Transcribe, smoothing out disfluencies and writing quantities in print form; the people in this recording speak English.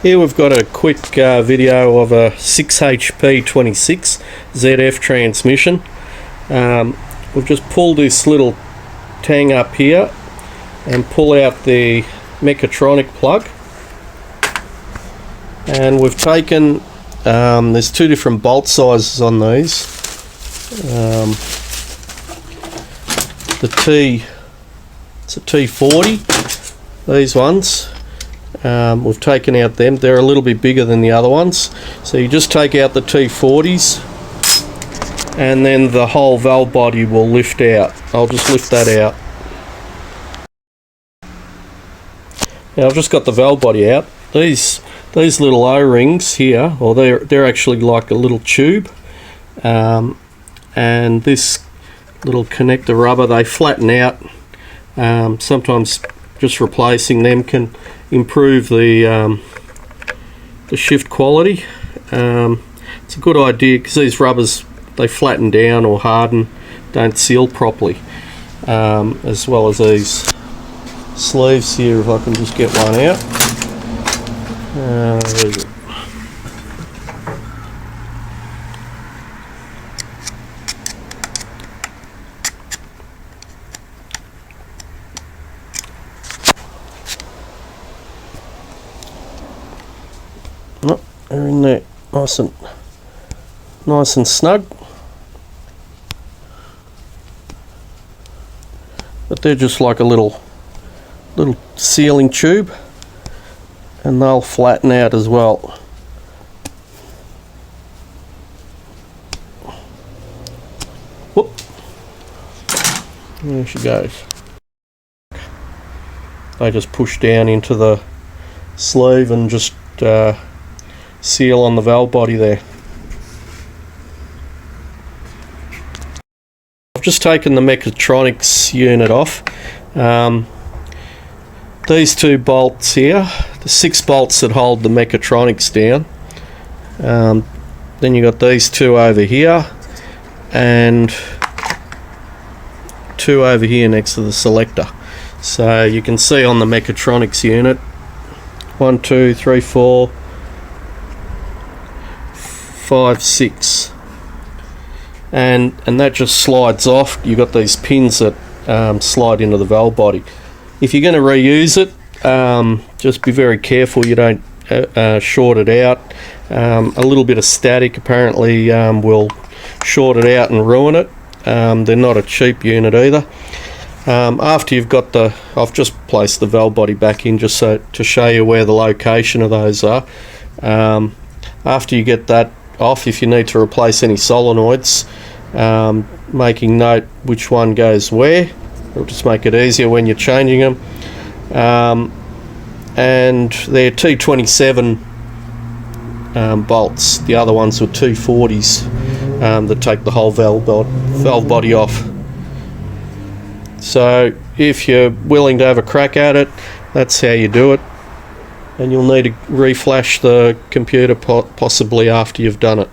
Here we've got a quick video of a 6HP26 ZF transmission. We've just pulled this little tang up here and pull out the Mechatronic plug, and we've taken there's two different bolt sizes on these. It's a T40, these ones. We've taken out them. They're a little bit bigger than the other ones, so you just take out the T40s and then the whole valve body will lift out. I'll just lift that out. Now I've just got the valve body out. These little O-rings here, or they're actually like a little tube, and this little connector rubber, they flatten out. Sometimes just replacing them can improve the shift quality. It's a good idea because these rubbers, they flatten down or harden, don't seal properly, as well as these sleeves here. If I can just get one out. There we go. Oh, they're in there, nice and snug. But they're just like a little sealing tube, and they'll flatten out as well. Whoop! There she goes. They just push down into the sleeve and just seal on the valve body there. I've just taken the Mechatronics unit off. These two bolts here, the 6 bolts that hold the Mechatronics down. Then you got these two over here and two over here next to the selector. So you can see on the Mechatronics unit, 1, 2, 3, 4, 5, 6, and that just slides off. You've got these pins that slide into the valve body. If you're going to reuse it, just be very careful you don't short it out. A little bit of static apparently will short it out and ruin it. They're not a cheap unit either. After you've got I've just placed the valve body back in just so to show you where the location of those are. After you get that off, if you need to replace any solenoids, making note which one goes where. It'll just make it easier when you're changing them. And they're T27 bolts. The other ones were T40s that take the whole valve body off. So if you're willing to have a crack at it, that's how you do it. And you'll need to reflash the computer possibly after you've done it.